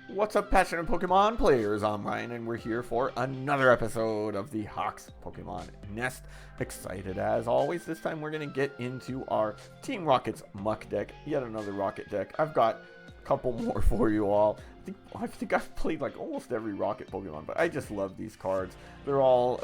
What's up, passionate Pokemon players? I'm Ryan, and we're here for another episode of the Hawks Pokemon Nest. Excited as always. This time we're going to get into our Team Rocket's Muck deck. Yet another Rocket deck. I've got a couple more for you all. I think I've played like almost every Rocket Pokemon, but I just love these cards. They're all,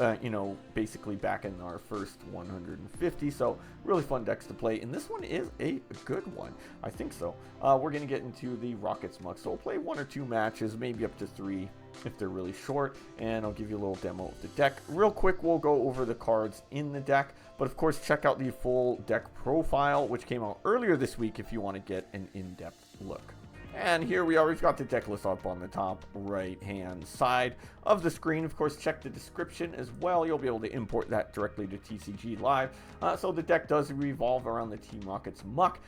basically back in our first 150, so really fun decks to play. And this one is a good one. I think so. We're going to get into the Rocket's Muck, so we'll play 1 or 2 matches, maybe up to 3 if they're really short, and I'll give you a little demo of the deck. Real quick, we'll go over the cards in the deck, but of course, check out the full deck profile, which came out earlier this week if you want to get an in-depth look. And here we are, we've got the deck list up on the top right-hand side of the screen. Of course, check the description as well. You'll be able to import that directly to TCG Live. So the deck does revolve around the Team Rocket's Muck,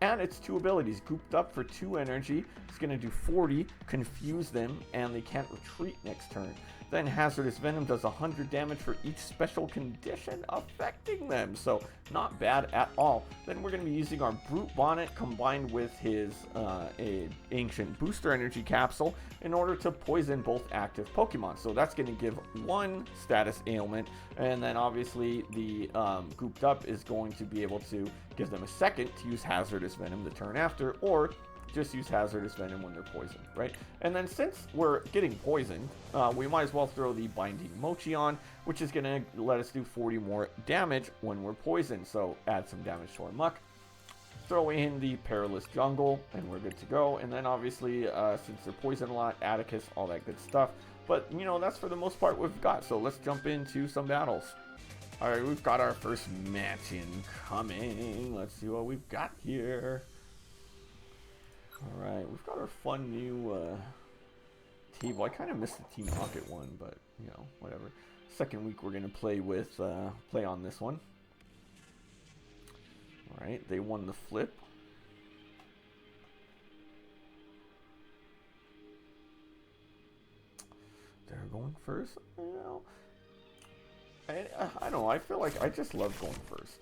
and its 2 abilities. Gooped Up for 2 energy. It's going to do 40, confuse them, and they can't retreat next turn. Then Hazardous Venom does 100 damage for each special condition affecting them. So not bad at all. Then we're going to be using our Brute Bonnet combined with his Ancient Booster Energy Capsule in order to poison both active Pokemon. So that's going to give 1 status ailment. And then obviously the Gooped Up is going to be able to give them a second to use Hazardous Venom the turn after, or just use Hazardous Venom when they're poisoned, right? And then since we're getting poisoned, we might as well throw the Binding Mochi on, which is going to let us do 40 more damage when we're poisoned. So add some damage to our Muck. Throw in the Perilous Jungle, and we're good to go. And then obviously, since they're poisoned a lot, Atticus, all that good stuff. But, that's for the most part we've got. So let's jump into some battles. All right, we've got our first match incoming. Let's see what we've got here. Alright, we've got our fun new table. I kind of missed the Team Rocket one, but, whatever. Second week we're going to play on this one. Alright, they won the flip. They're going first. I don't know, I feel like I just love going first.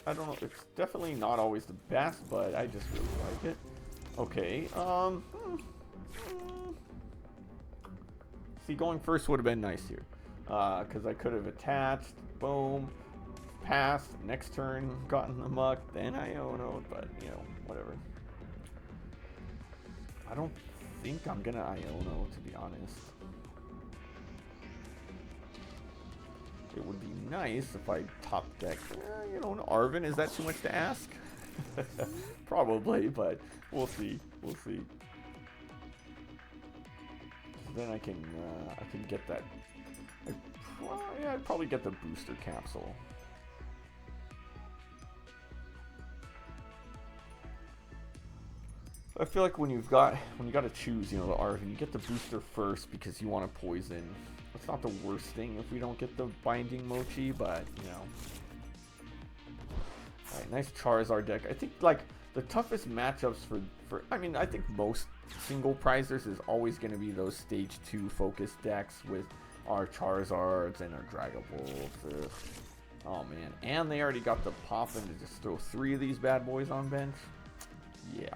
I don't know, it's definitely not always the best, but I just really like it. Okay, see, going first would have been nice here, because I could have attached, boom, passed, next turn, gotten the Muck, then Iono, but, whatever. I don't think I'm gonna Iono, to be honest. It would be nice if I top deck, an Arven. Is that too much to ask? Probably, but we'll see. We'll see. Then I can get that. I'd probably get the booster capsule. I feel like when you got to choose, the Arven, you get the booster first because you want to poison. It's not the worst thing if we don't get the Binding Mochi, but Alright, nice Charizard deck. I think like the toughest matchups for I think most single prizers is always going to be those stage 2 focused decks with our Charizards and our Dragapults. Oh man, and they already got the Poppin to just throw 3 of these bad boys on bench. Yeah.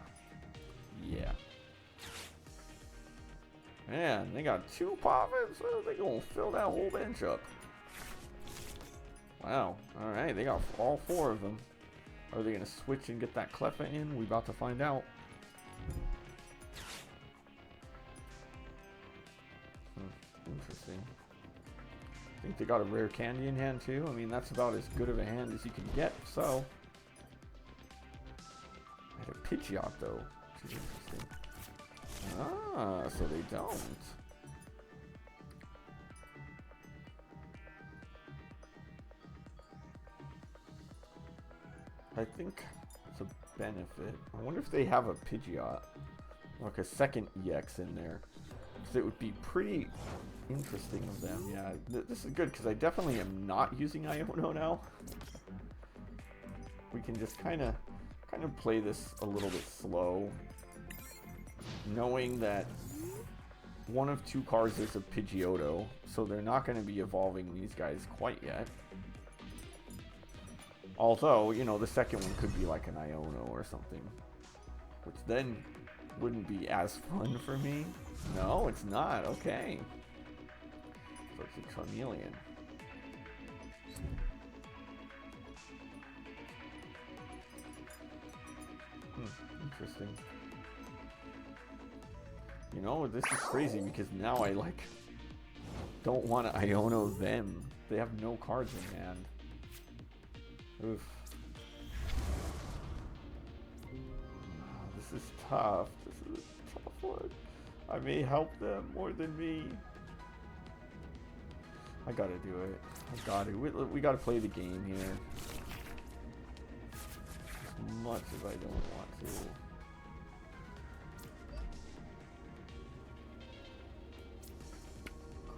Man, they got 2 Poppins, so they're gonna fill that whole bench up. Wow. Alright, they got all 4 of them. Are they going to switch and get that Cleffa in? We're about to find out. Interesting. I think they got a rare candy in hand too. I mean, that's about as good of a hand as you can get, so. I had a Pidgeot though, which is interesting. Ah, so they don't. I think it's a benefit. I wonder if they have a Pidgeot, like a second EX in there. Because it would be pretty interesting of them. Yeah, this is good because I definitely am not using Iono now. We can just kind of play this a little bit slow, knowing that one of 2 cards is a Pidgeotto, so they're not going to be evolving these guys quite yet. Although, the second one could be like an Iono or something, which then wouldn't be as fun for me. No, it's not. Okay. So it's a Charmeleon. Interesting. You know, this is crazy because now I like don't want to Iono them. They have no cards in hand. Oof. This is tough. This is a tough one. I may help them more than me. I gotta do it. I gotta. We gotta play the game here. As much as I don't want to.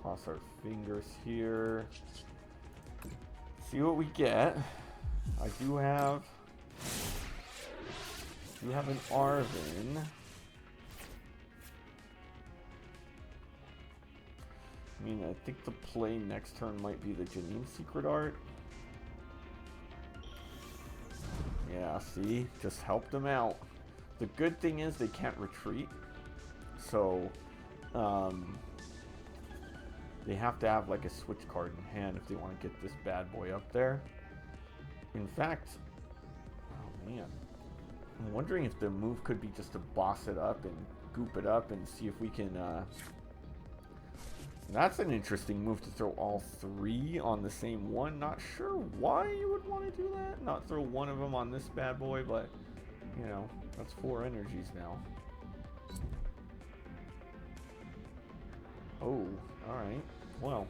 Cross our fingers here. See what we get. I do have an Arven. I mean, I think the play next turn might be the Janine Secret Art. Yeah, see? Just helped them out. The good thing is they can't retreat. So, they have to have like a switch card in hand if they want to get this bad boy up there. In fact, oh man. I'm wondering if the move could be just to boss it up and goop it up and see if we can, that's an interesting move to throw all three on the same one. Not sure why you would want to do that. Not throw one of them on this bad boy, but, you know, that's 4 energies now. Oh, alright. Well.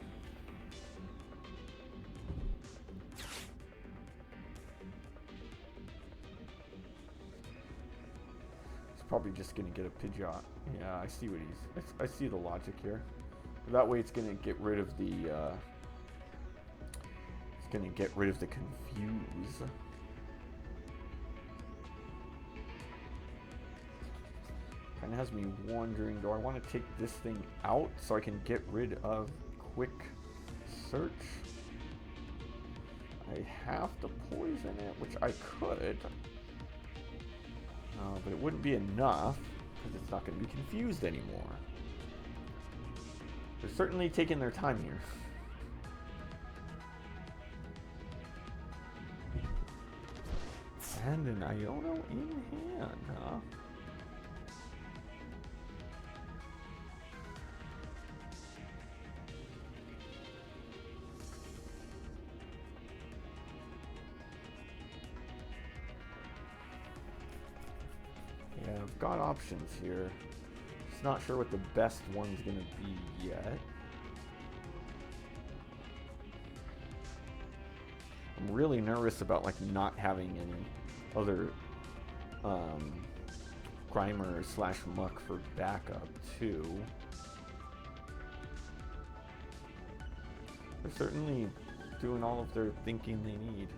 It's probably just going to get a Pidgeot. Yeah, I see what I see the logic here. That way it's going to get rid of the, confuse. Kind of has me wondering, do I want to take this thing out so I can get rid of quick search? I have to poison it, which I could. But it wouldn't be enough because it's not going to be confused anymore. They're certainly taking their time here. And an Iono in hand, huh? Yeah, I've got options here. Just not sure what the best one's gonna be yet. I'm really nervous about like not having any other Grimer / Muck for backup too. They're certainly doing all of their thinking they need.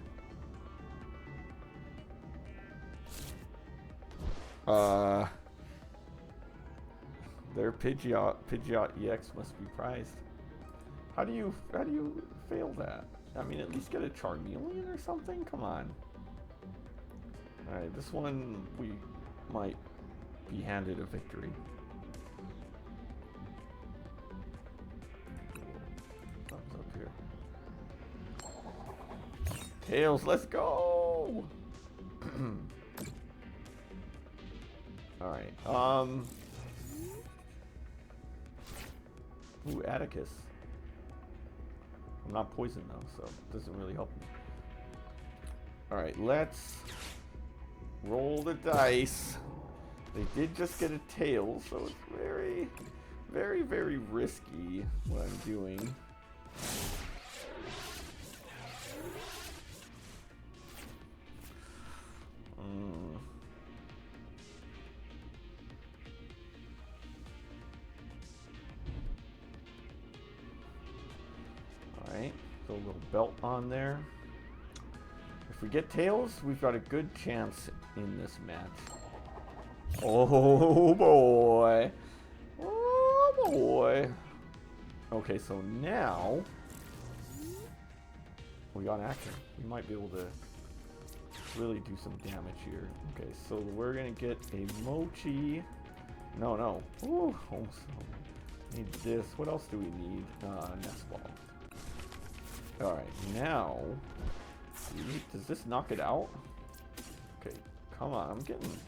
Their Pidgeot EX must be prized. How do you fail that? I mean, at least get a Charmeleon or something? Come on. Alright, this one we might be handed a victory. Thumbs up here. Tails, let's go! Alright, ooh, Atticus. I'm not poisoned though, so it doesn't really help me. Alright, let's roll the dice. They did just get a tail, so it's very, very, very risky what I'm doing. Alright, throw a little belt on there. If we get tails, we've got a good chance in this match. Oh boy. Oh boy. Okay, so now we got action. We might be able to really do some damage here. Okay, so we're gonna get a Mochi No, no. Ooh, almost. Need this. What else do we need? Nest Ball. Alright, now... Does this knock it out? Okay, come on. I'm getting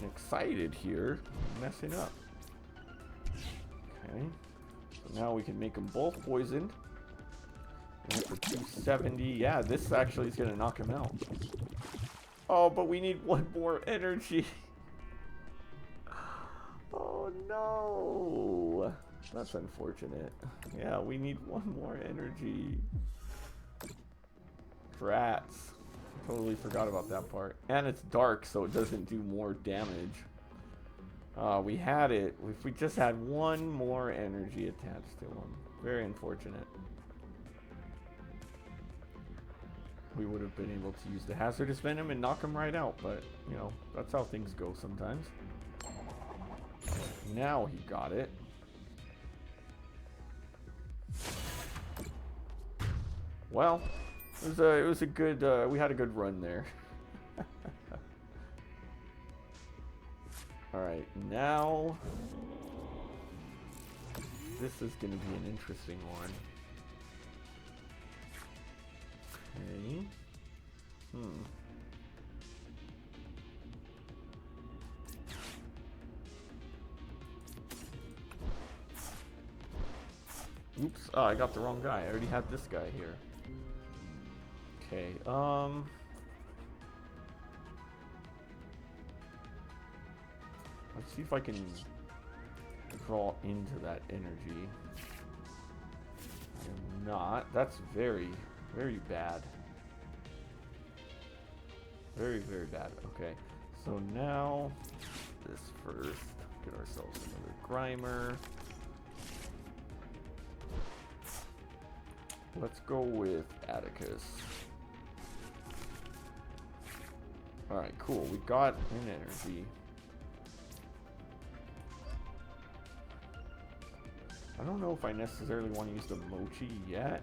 excited here. I'm messing up. Okay. So now we can make them both poisoned. And for 270. Yeah, this actually is going to knock him out. Oh, but we need one more energy. Oh, no. That's unfortunate. Yeah, we need one more energy. Rats. Totally forgot about that part. And it's dark, so it doesn't do more damage. We had it. If we just had one more energy attached to him. Very unfortunate. We would have been able to use the Hazardous Venom and knock him right out, but, you know, that's how things go sometimes. Now he got it. Well, it was a good, we had a good run there. Alright, now, this is going to be an interesting one. Okay. Oops, oh, I got the wrong guy. I already had this guy here. Okay, let's see if I can draw into that energy. I'm not. That's very, very bad. Very, very bad. Okay, so now this first. Get ourselves another Grimer. Let's go with Atticus. Alright, cool. We got an energy. I don't know if I necessarily want to use the Mochi yet.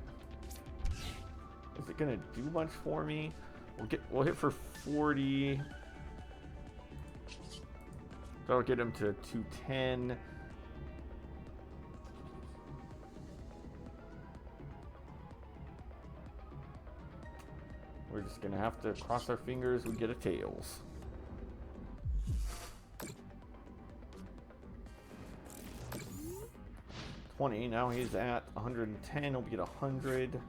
Is it gonna do much for me? We'll hit for 40. That'll get him to 210. We're just gonna have to cross our fingers we get a Tails. Now he's at 110. He'll be at 100.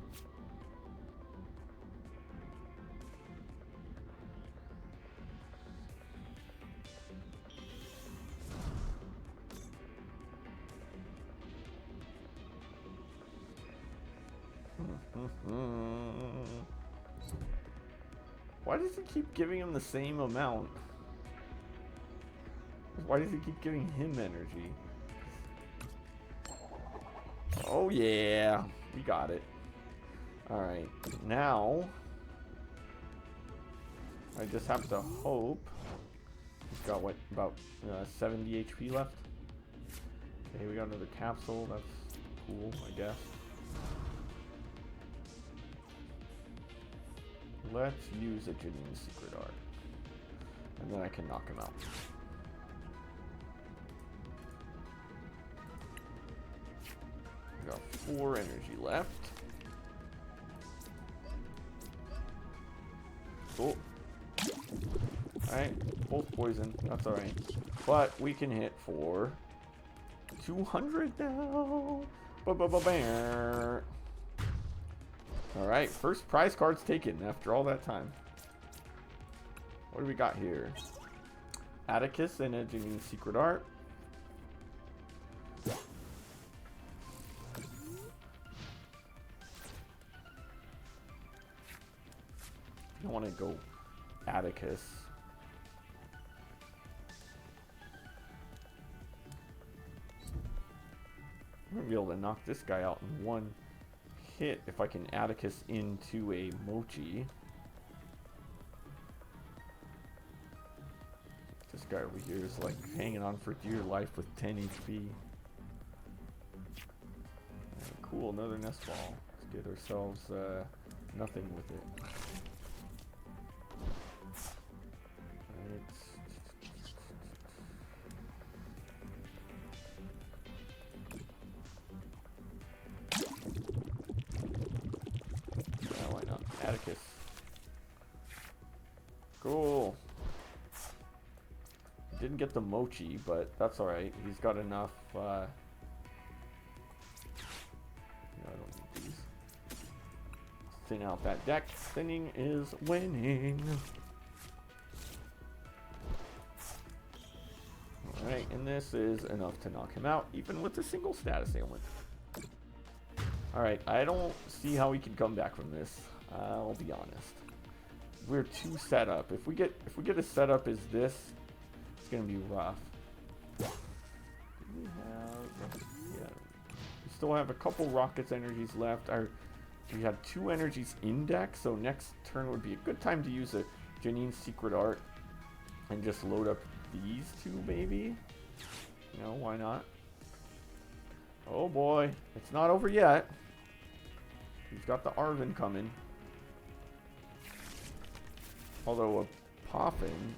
Why does he keep giving him the same amount? Why does he keep giving him energy? Oh yeah, we got it. Alright, now I just have to hope. He's got what, about 70 HP left? Okay, we got another capsule. That's cool, I guess. Let's use a Janine Secret Art. And then I can knock him out. We got 4 energy left. Cool. Alright, both poison. That's alright. But we can hit for 200 now. Ba-ba-ba-bam. Alright, first prize card's taken after all that time. What do we got here? Atticus and a Janine Secret Art. I want to go Atticus. I'm going to be able to knock this guy out in one hit if I can Atticus into a Mochi. This guy over here is like hanging on for dear life with 10 HP. Cool, another Nest Ball. Let's get ourselves nothing with it. Atticus. Cool. Didn't get the Mochi, but that's alright. He's got enough. No, I don't need these. Thin out that deck. Thinning is winning. Alright, and this is enough to knock him out, even with a single status ailment. Alright, I don't see how we can come back from this. I'll be honest. We're too set up. If we get a setup as this, it's gonna be rough. We still have a couple Rockets energies left. We had 2 energies in deck, so next turn would be a good time to use a Janine's Secret Art and just load up these 2 maybe. No, why not? Oh boy, it's not over yet. He's got the Arven coming. Although a Poffin,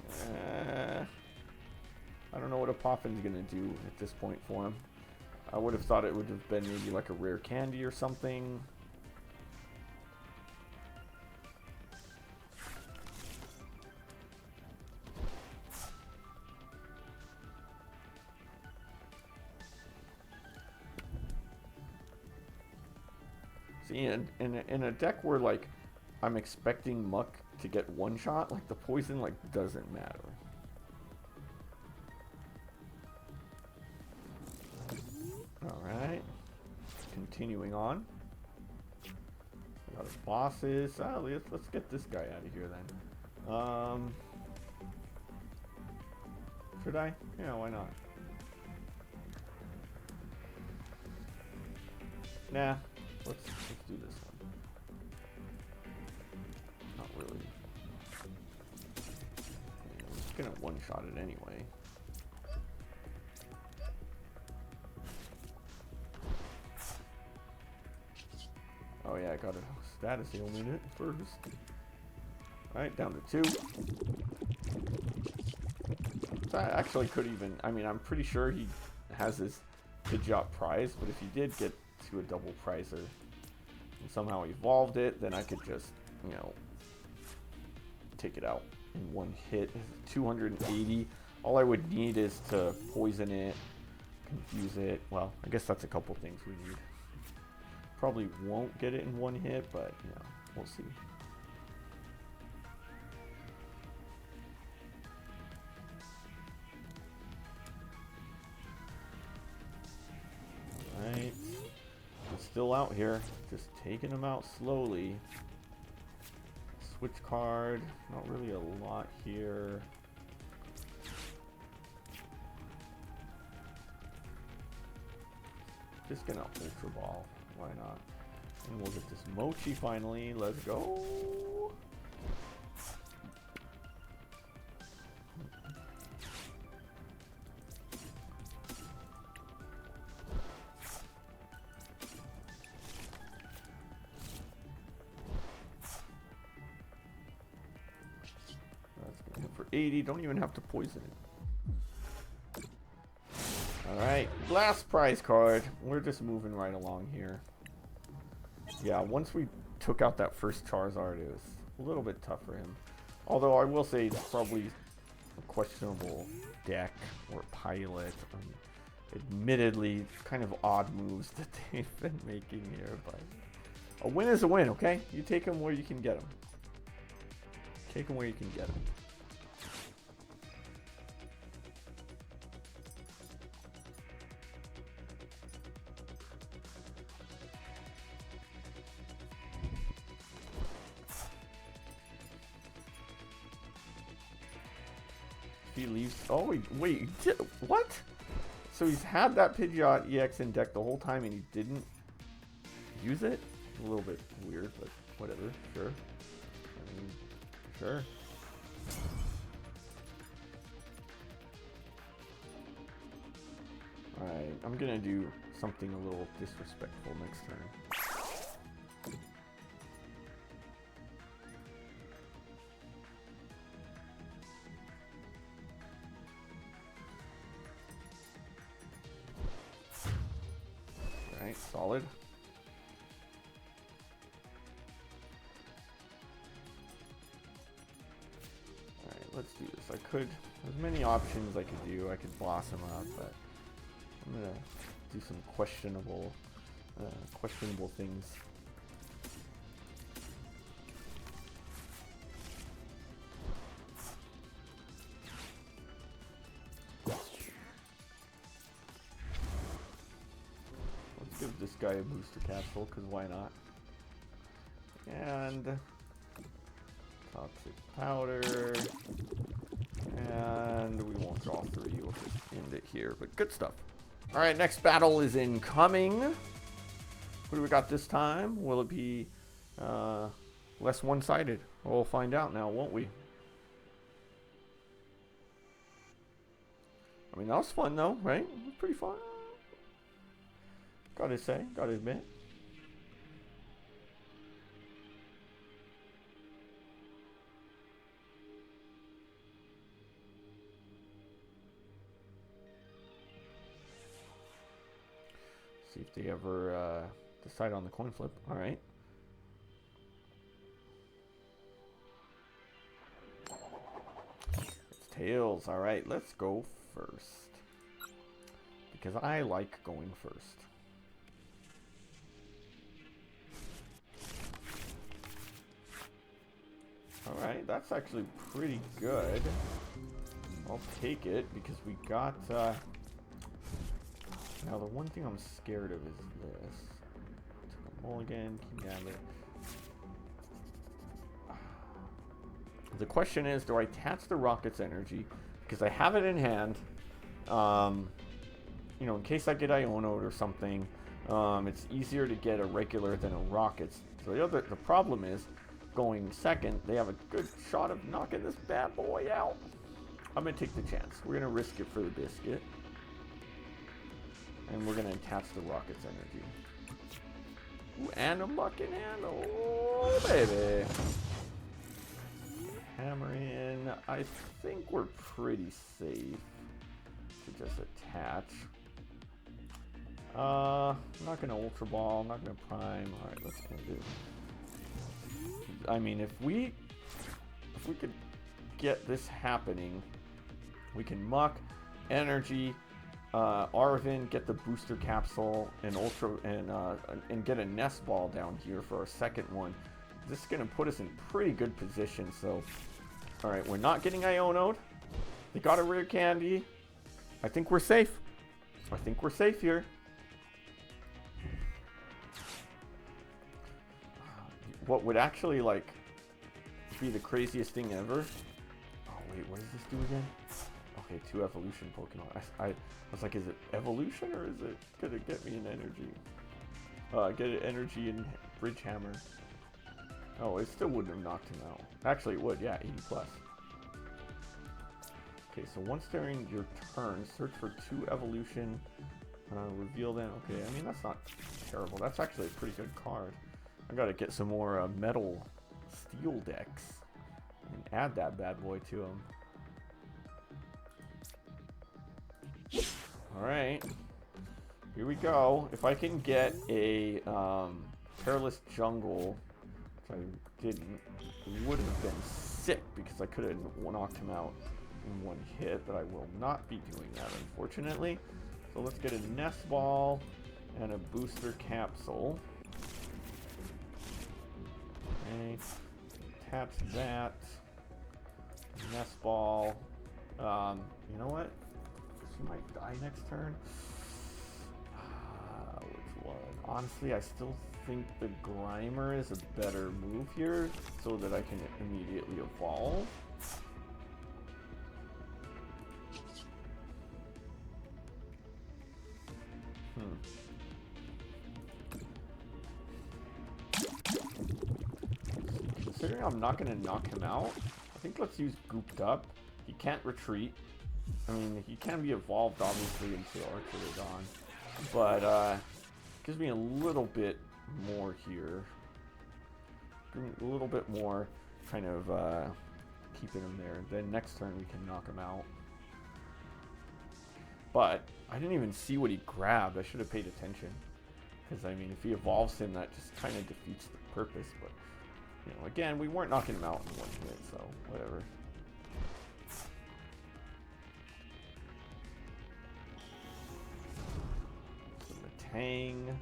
I don't know what a Poffin's gonna do at this point for him. I would have thought it would have been maybe like a rare candy or something. See, in a deck where like I'm expecting Muck to get one shot, like the poison like doesn't matter. Alright. Continuing on. We got his bosses. Oh, let's get this guy out of here then. Should I? Yeah, why not? Nah. Let's do this one. Not really. I'm just gonna one-shot it anyway. Oh yeah, I got a status ailment first. Alright, down to 2. So I actually could even, I mean, I'm pretty sure he has his Pidgeot prize, but if he did get to a double prizer and somehow evolved it, then I could just, you know, take it out in one hit. 280. All I would need is to poison it, confuse it. Well, I guess that's a couple things we need. Probably won't get it in one hit, but you know, we'll see. Alright. Still out here, just taking them out slowly. Switch card, not really a lot here. Just gonna Ultra Ball, why not? And we'll get this Mochi finally, let's go! For 80, don't even have to poison it. Alright, last prize card. We're just moving right along here. Yeah, once we took out that first Charizard, it was a little bit tough for him. Although I will say it's probably a questionable deck or pilot. Admittedly, kind of odd moves that they've been making here, but a win is a win, okay? You take them where you can get them. Take them where you can get them. He leaves. Oh, wait. What? So he's had that Pidgeot EX in deck the whole time and he didn't use it? A little bit weird, but whatever. Sure. I mean, sure. Alright, I'm gonna do something a little disrespectful next turn. Alright, solid. let's do this. There's many options I could do. I could boss him up, but I'm gonna do some questionable things. Let's give this guy a booster capsule, because why not? And toxic powder. And we won't draw 3. We'll just end it here, but good stuff. All right, next battle is incoming. What do we got this time? Will it be less one-sided? We'll find out now, won't we? I mean, that was fun though, right? It was pretty fun. Gotta say, gotta admit. See if they ever decide on the coin flip. All right. It's tails. All right, let's go first. Because I like going first. All right, that's actually pretty good. I'll take it because we got... Now, the one thing I'm scared of is this. Took a mulligan, King Gambit. The question is, do I attach the Rocket's energy? Because I have it in hand. You know, in case I get Iono'd or something, it's easier to get a regular than a Rocket's. So the problem is, going second, they have a good shot of knocking this bad boy out. I'm going to take the chance. We're going to risk it for the biscuit. And we're going to attach the Rocket's energy. Ooh, and a mucking handle. Oh, baby. Hammer in. I think we're pretty safe to just attach. I'm not going to Ultra Ball. I'm not going to Prime. Alright, let's end it. I mean, if we could get this happening, we can muck, energy, Arven, get the booster capsule, and and get a Nest Ball down here for our second one. This is going to put us in pretty good position. So, all right, we're not getting Iono'd. They got a rare candy. I think we're safe. I think we're safe here. What would actually like be the craziest thing ever? Oh wait, what does this do again? Okay, 2 evolution Pokemon. I was like, is it evolution or is it gonna get me an energy? Get an energy and Bridge Hammer. Oh, it still wouldn't have knocked him out. Actually, it would. Yeah, 80 plus. Okay, so once during your turn, search for 2 evolution. Reveal them. Okay, I mean that's not terrible. That's actually a pretty good card. I gotta get some more metal steel decks and add that bad boy to them. Alright, here we go. If I can get a Perilous Jungle, which I didn't, it would have been sick because I could have knocked him out in 1 hit, but I will not be doing that, unfortunately. So let's get a Nest Ball and a booster capsule. Okay, attach that. Nest Ball. You know what? She might die next turn. Which one? Honestly, I still think the Grimer is a better move here so that I can immediately evolve. Considering I'm not going to knock him out, I think let's use Gooped Up. He can't retreat. I mean, he can be evolved, obviously, until Archer is on. But, gives me a little bit more here. A little bit more, kind of, keeping him there. Then next turn we can knock him out. But, I didn't even see what he grabbed. I should have paid attention. Because, I mean, if he evolves him, that just kind of defeats the purpose. But, you know, again, we weren't knocking him out in 1 hit, so whatever. Hang.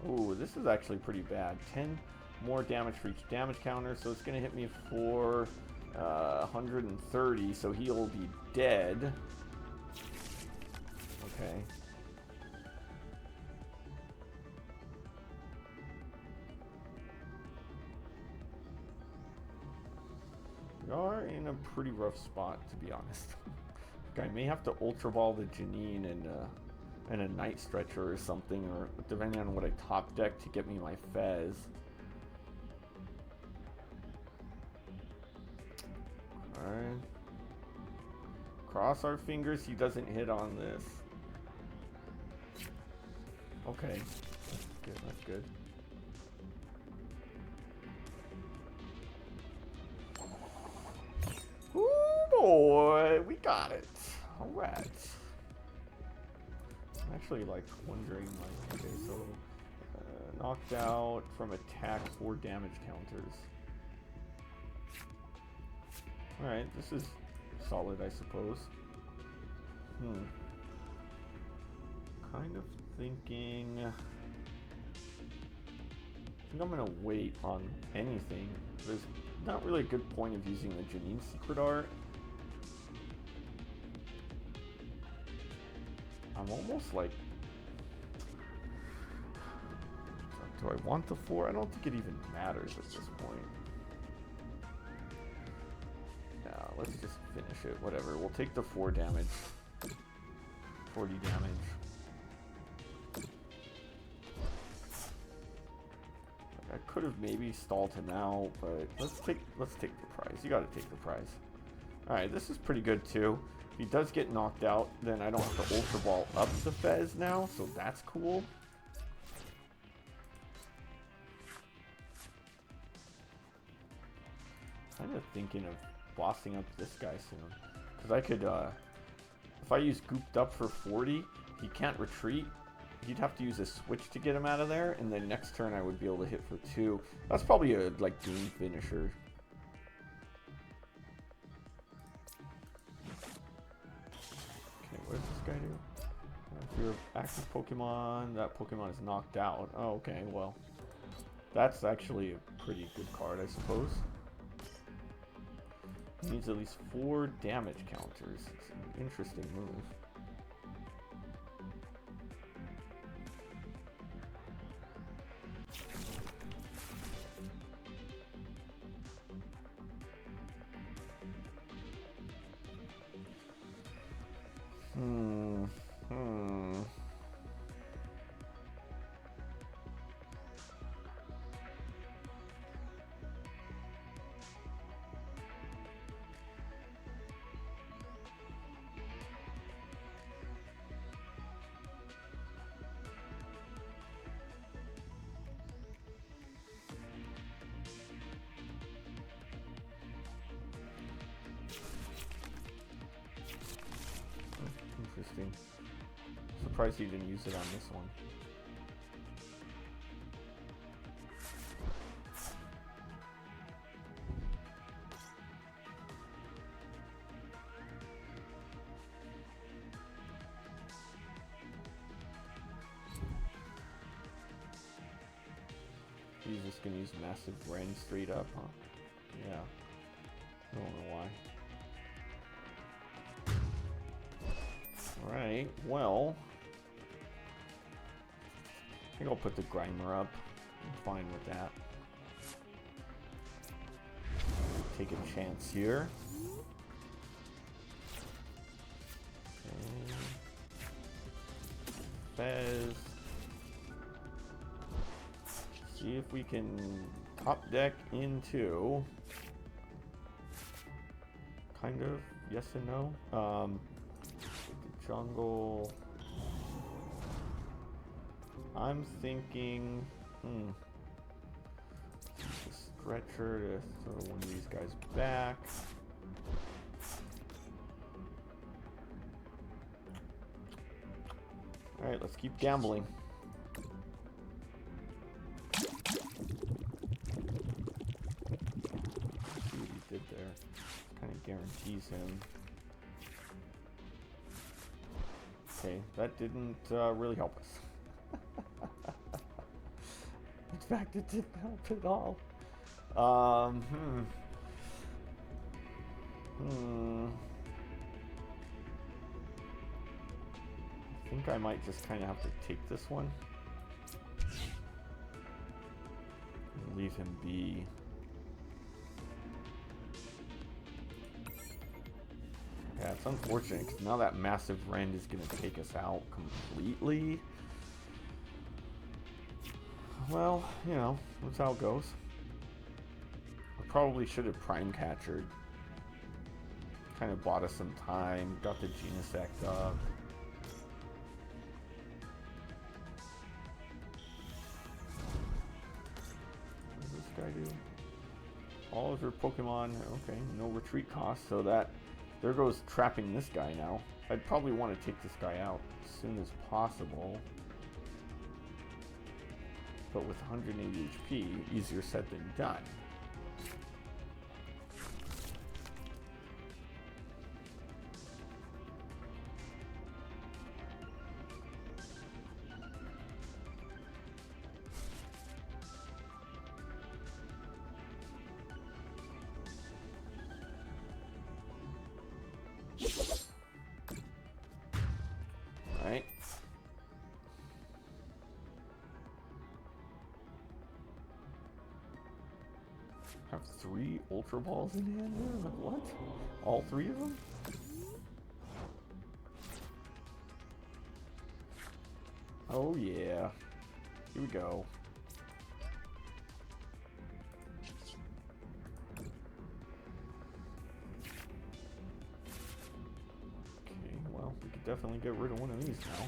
Ooh, this is actually pretty bad. 10 more damage for each damage counter, so it's going to hit me for 130, so he'll be dead. Okay. We are in a pretty rough spot, to be honest. I may have to Ultra Ball the Janine and a Night Stretcher or something, or depending on what I top deck to get me my Fez. Alright. Cross our fingers he doesn't hit on this. Okay. That's good, that's good. Ooh boy, we got it. Alright. I'm actually like wondering like, okay, so knocked out from attack 4 damage counters. Alright, this is solid, I suppose. Kind of thinking... I think I'm gonna wait on anything. There's not really a good point of using the Janine Secret Art. I'm almost like... Do I want the 4? I don't think it even matters at this point. Nah, let's just finish it. Whatever. We'll take the 4 damage. 40 damage. I could have maybe stalled him out, but let's take the prize. You gotta take the prize. Alright, this is pretty good too. If he does get knocked out, then I don't have to Ultra Ball up the Fez now, so that's cool. Kind of thinking of bossing up this guy soon. Because I could, if I use Gooped Up for 40, he can't retreat. He'd have to use a switch to get him out of there, and then next turn I would be able to hit for 2. That's probably a, like, Doom finisher. Okay, what does this guy do? If you're active Pokemon, that Pokemon is knocked out. Oh, okay, well. That's actually a pretty good card, I suppose. He needs at least 4 damage counters. It's an interesting move. Interesting. Surprised he didn't use it on this one. He's just gonna use Massive Brain straight up, huh? Yeah. I don't know why. Alright, well, I think I'll put the Grimer up. I'm fine with that. Take a chance here. Okay. Fez. See if we can top deck into kind of yes and no. Jungle. I'm thinking, use a stretcher to throw one of these guys back. Alright, let's keep gambling. See what he did there. Kind of guarantees him. Okay, that didn't really help us. In fact, it didn't help at all. I think I might just kind of have to take this one. And leave him be. Yeah, it's unfortunate because now that massive rend is going to take us out completely. Well, you know, that's how it goes. I probably should have Prime Catchered. Kind of bought us some time, got the Genesect up. What does this guy do? All of your Pokemon, okay, no retreat cost, so that, there goes trapping this guy now. I'd probably want to take this guy out as soon as possible. But with 180 HP, easier said than done. Alright. Have 3 Ultra Balls in hand here? What? All 3 of them? Oh yeah. Here we go. Okay, well, we could definitely get rid of one of these now.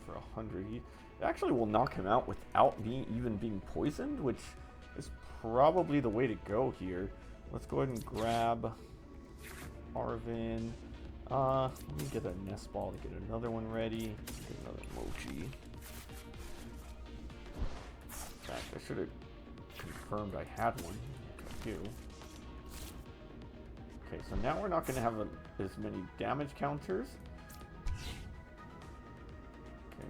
For 100. He actually will knock him out without me even being poisoned, which is probably the way to go here. Let's go ahead and grab Arven. Let me get a Nest Ball to get another one ready. Get another Mochi. In fact, I should have confirmed I had one. I do. Okay, so now we're not going to have as many damage counters.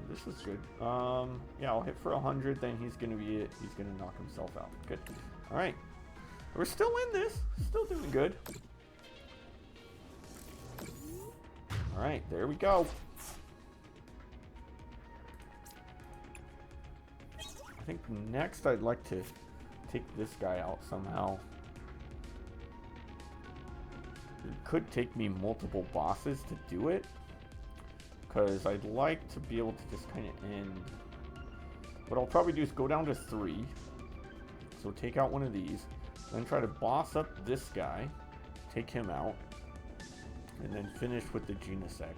This is good. Yeah, I'll hit for 100, then he's gonna knock himself out. Good. Alright. We're still in this. Still doing good. Alright, there we go. I think next I'd like to take this guy out somehow. It could take me multiple bosses to do it, because I'd like to be able to just kind of end. What I'll probably do is go down to 3. So take out one of these. Then try to boss up this guy. Take him out. And then finish with the Genesect.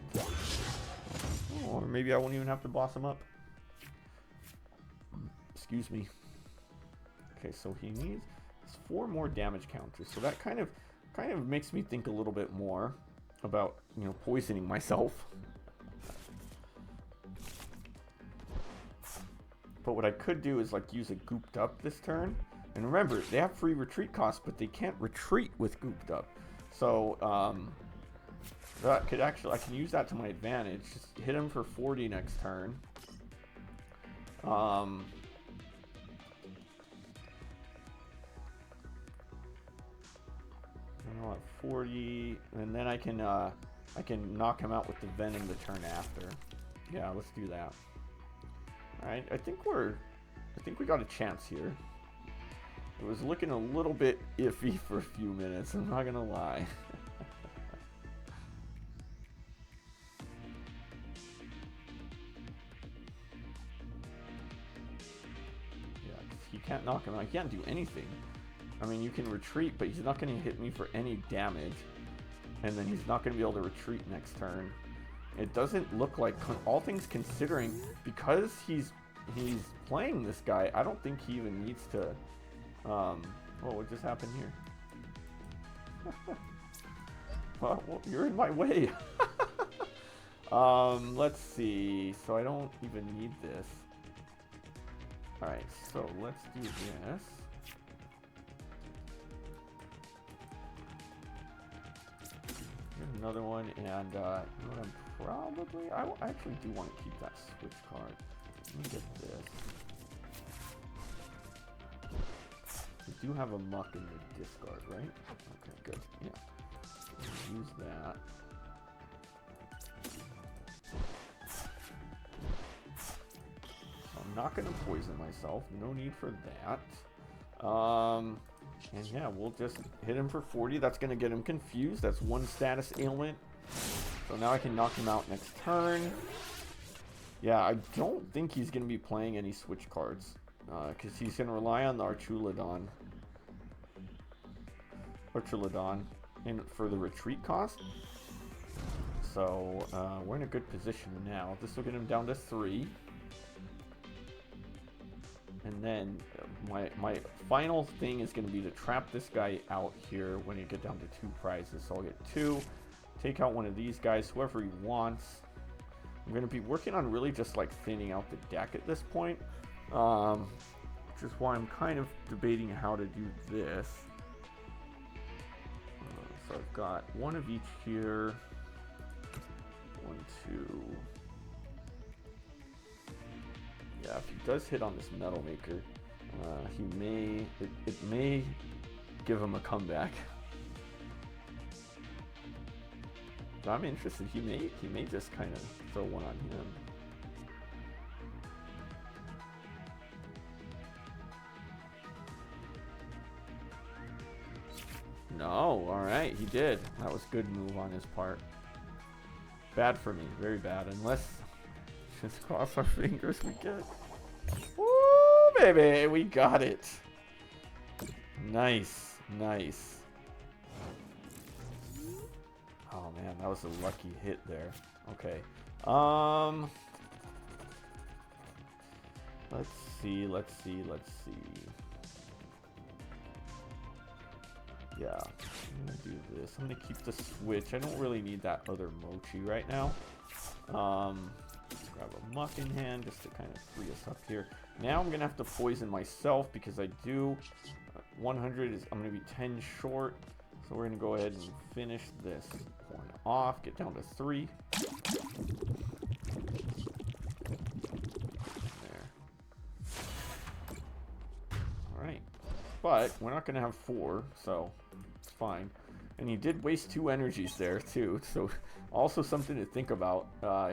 Or maybe I won't even have to boss him up. Excuse me. Okay, so he needs 4 more damage counters. So that kind of makes me think a little bit more about, you know, poisoning myself. But what I could do is like use a Gooped Up this turn. And remember, they have free retreat costs, but they can't retreat with Gooped Up. So that could actually, I can use that to my advantage. Just hit him for 40 next turn. I'll have 40, and then I can knock him out with the Venom the turn after. Yeah, let's do that. Alright, I think we got a chance here. It was looking a little bit iffy for a few minutes, I'm not gonna lie. Yeah, 'cause he can't knock him out, he can't do anything. I mean, you can retreat, but he's not gonna hit me for any damage. And then he's not gonna be able to retreat next turn. It doesn't look like, all things considering, because he's playing this guy, I don't think he even needs to, what just happened here? Well, you're in my way. Let's see. So I don't even need this. Alright, so let's do this. Here's another one, and you know what, I actually do want to keep that switch card. Let me get this. We do have a muck in the discard, right? Okay, good. Yeah. Use that. I'm not going to poison myself. No need for that. And yeah, we'll just hit him for 40. That's going to get him confused. That's one status ailment. So now I can knock him out next turn. Yeah, I don't think he's going to be playing any switch cards. Because he's going to rely on the Archulodon for the retreat cost. So we're in a good position now. This will get him down to 3. And then my final thing is going to be to trap this guy out here when you get down to 2 prizes. So I'll get 2. Take out one of these guys, whoever he wants. I'm going to be working on really just like thinning out the deck at this point. Which is why I'm kind of debating how to do this. So I've got one of each here. 1, 2. Yeah, if he does hit on this Metal Maker, it may give him a comeback. But I'm interested. He may just kind of throw one on him. No, all right, he did. That was a good move on his part. Bad for me, very bad. Unless, just cross our fingers, we get. Woo, baby, we got it. Nice, nice. Oh man, that was a lucky hit there. Okay. Let's see. Yeah, I'm gonna do this. I'm gonna keep the switch. I don't really need that other Mochi right now. Let's grab a muck in hand just to kind of free us up here. Now I'm gonna have to poison myself because I do 100 is I'm gonna be 10 short. So we're gonna go ahead and finish this one off. Get down to 3. There. All right, but we're not gonna have 4, so it's fine. And he did waste 2 energies there too, so also something to think about. That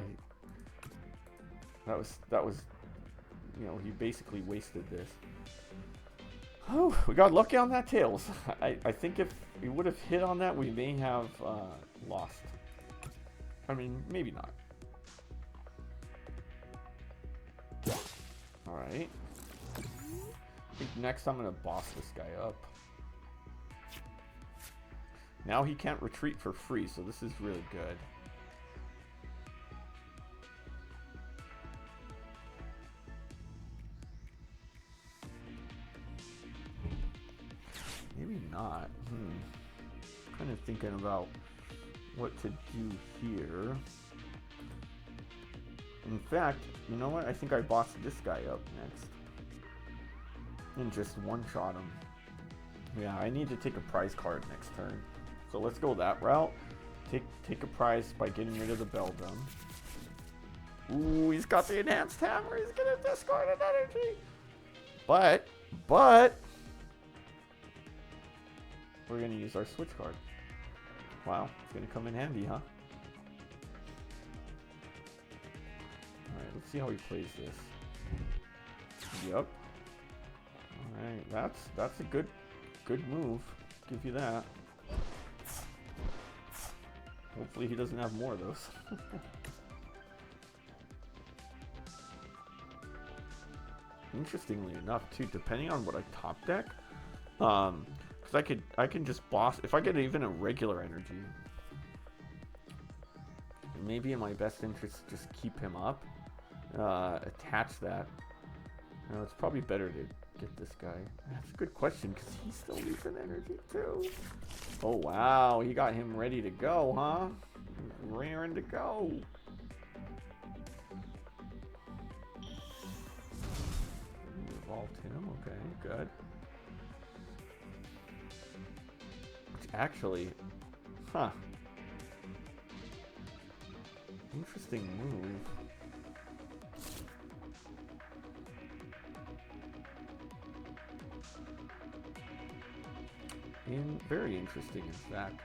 was, you know, he basically wasted this. Oh, we got lucky on that Tails. I think if we would have hit on that, we may have lost. I mean, maybe not. All right. I think next I'm gonna boss this guy up. Now he can't retreat for free, so this is really good. Maybe not. Kind of thinking about what to do here. In fact, you know what? I think I bossed this guy up next. And just one-shot him. Yeah, I need to take a prize card next turn. So let's go that route. Take a prize by getting rid of the Beldum. Ooh, he's got the enhanced hammer. He's gonna discard an energy. But we're gonna use our switch card. Wow, it's gonna come in handy, huh? Alright, let's see how he plays this. Yep. Alright, that's a good move. Give you that. Hopefully he doesn't have more of those. Interestingly enough, too, depending on what I top deck, because I can just boss if I get even a regular energy. Maybe in my best interest, just keep him up, attach that. You know, it's probably better to get this guy. That's a good question because he's still losing energy too. Oh wow, he got him ready to go, huh? Raring to go. him. Okay, good. Which actually, huh. Interesting move. Very interesting, in fact.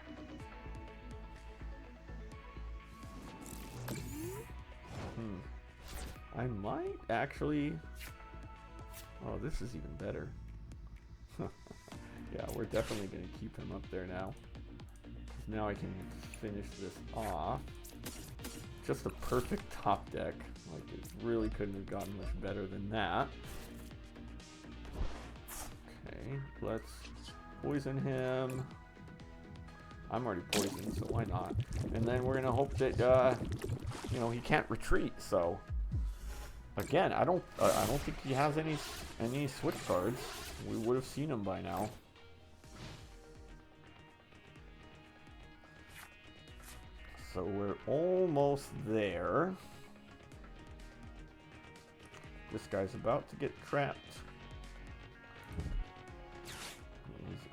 I might actually... Oh, this is even better. Yeah, we're definitely going to keep him up there now. Now I can finish this off. Just a perfect top deck. Like, it really couldn't have gotten much better than that. Okay, let's poison him. I'm already poisoned, so why not? And then we're gonna hope that you know, he can't retreat. So again, I don't think he has any switch cards. We would have seen him by now. So we're almost there. This guy's about to get trapped.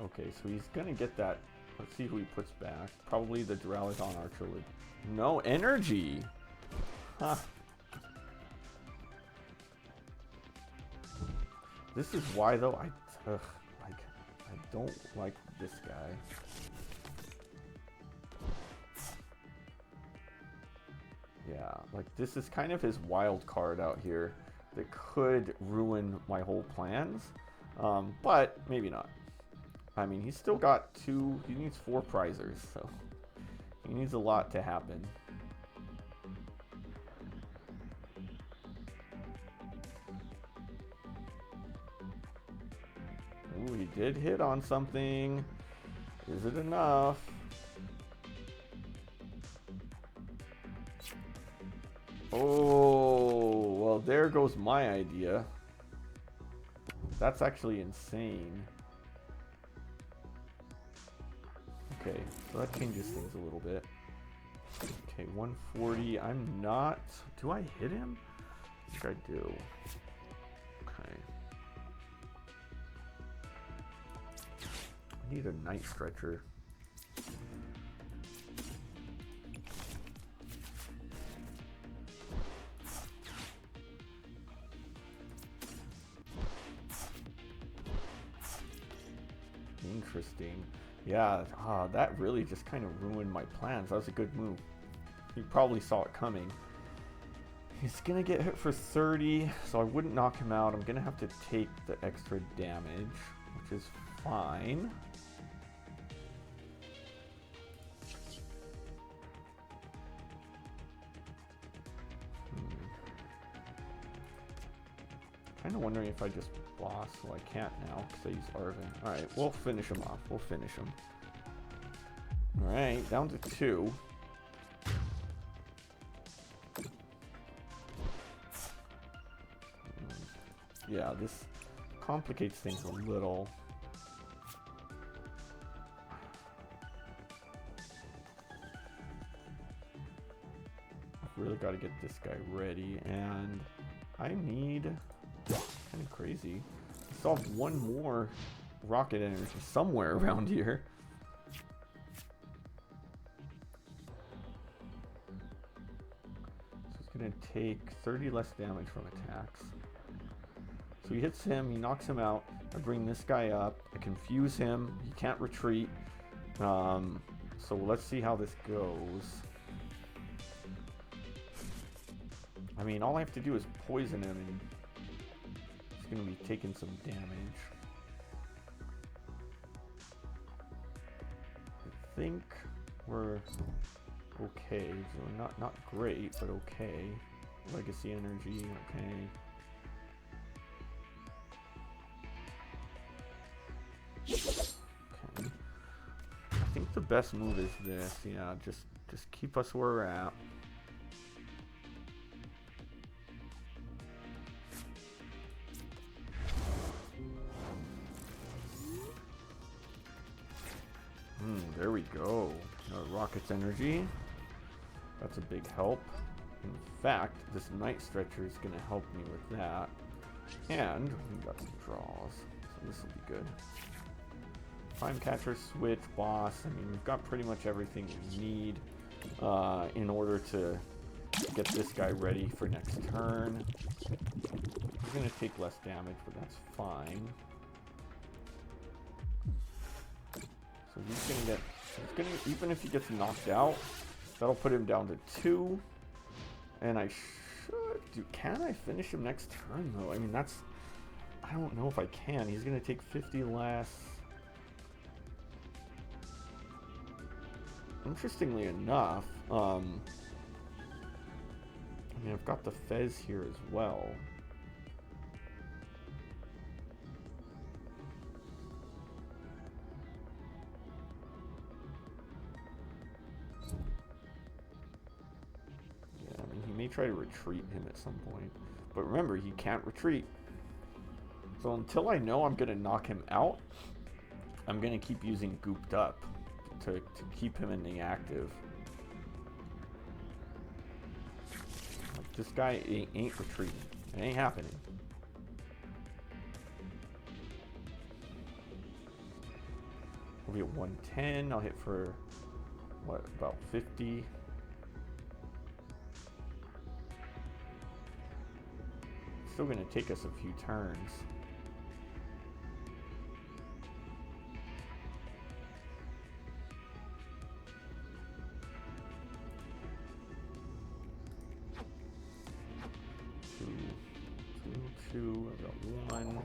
Okay, so he's gonna get that. Let's see who he puts back. Probably the Duraludon Archer would. No energy. Huh. This is why though I don't like this guy. Yeah, like this is kind of his wild card out here that could ruin my whole plans, but maybe not. I mean, he's still got he needs 4 prizers, so he needs a lot to happen. Ooh, he did hit on something. Is it enough? Oh, well, there goes my idea. That's actually insane. Okay, so that changes things a little bit. Okay, 140. I'm not... Do I hit him? I think I do. Okay. I need a Night Stretcher. Interesting. Yeah, that really just kind of ruined my plans. That was a good move. He probably saw it coming. He's gonna get hit for 30, so I wouldn't knock him out. I'm gonna have to take the extra damage, which is fine. Kind of wondering if I just boss. Well, I can't now because I use Arven. Alright, we'll finish him off. We'll finish him. Alright, down to 2. Yeah, this complicates things a little. I've really got to get this guy ready, and I need... Kind of crazy. I still have one more rocket energy somewhere around here. So it's going to take 30 less damage from attacks. So he hits him, he knocks him out. I bring this guy up. I confuse him. He can't retreat. So let's see how this goes. I mean, all I have to do is poison him and he's going to be taking some damage. I think we're okay. So not great, but okay. Legacy energy, okay. Okay. I think the best move is this. Yeah, just keep us where we're at. There we go. Rocket's energy. That's a big help. In fact, this Night Stretcher is going to help me with that. And we got some draws, so this will be good. Prime Catcher, Switch, Boss. I mean, we've got pretty much everything we need in order to get this guy ready for next turn. He's going to take less damage, but that's fine. So he's going to get, even if he gets knocked out, that'll put him down to 2. And I can I finish him next turn, though? I mean, I don't know if I can. He's going to take 50 less. Interestingly enough, I mean, I've got the Fez here as well. Yeah, I mean, he may try to retreat him at some point. But remember, he can't retreat. So until I know I'm going to knock him out, I'm going to keep using Gooped Up to keep him in the active. Like, this guy ain't retreating. It ain't happening. We'll be at 110. I'll hit for, what, about 50. Still going to take us a few turns. I got 1.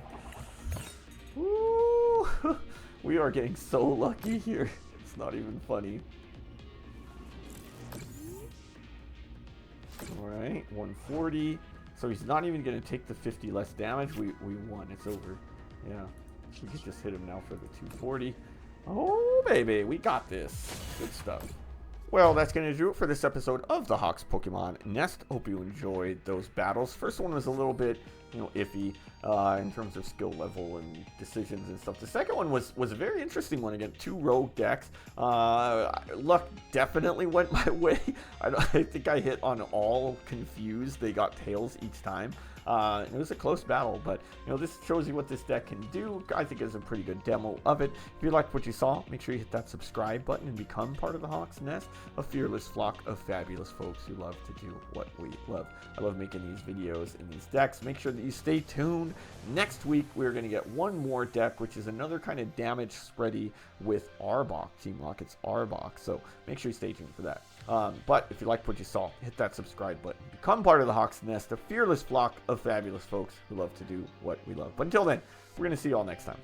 Woo! We are getting so lucky here. It's not even funny. Alright, 140. So he's not even going to take the 50 less damage. We won. It's over. Yeah. We could just hit him now for the 240. Oh, baby. We got this. Good stuff. Well, that's going to do it for this episode of the Hawks Pokemon Nest. Hope you enjoyed those battles. First one was a little bit, iffy in terms of skill level and decisions and stuff. The second one was a very interesting one. Again, 2 rogue decks. Luck definitely went my way. I think I hit on all confused. They got tails each time. It was a close battle, but this shows you what this deck can do. I think it's a pretty good demo of it. If you liked what you saw, make sure you hit that subscribe button and become part of the Hawks Nest, a fearless flock of fabulous folks who love to do what we love. I love making these videos and these decks. Make sure that you stay tuned. Next week, we're going to get one more deck, which is another kind of damage spready with Arbok, Team Rocket's Arbok. So make sure you stay tuned for that. But if you liked what you saw, hit that subscribe button. Become part of the Hawks Nest, a fearless flock of fabulous folks who love to do what we love. But until then, we're going to see you all next time.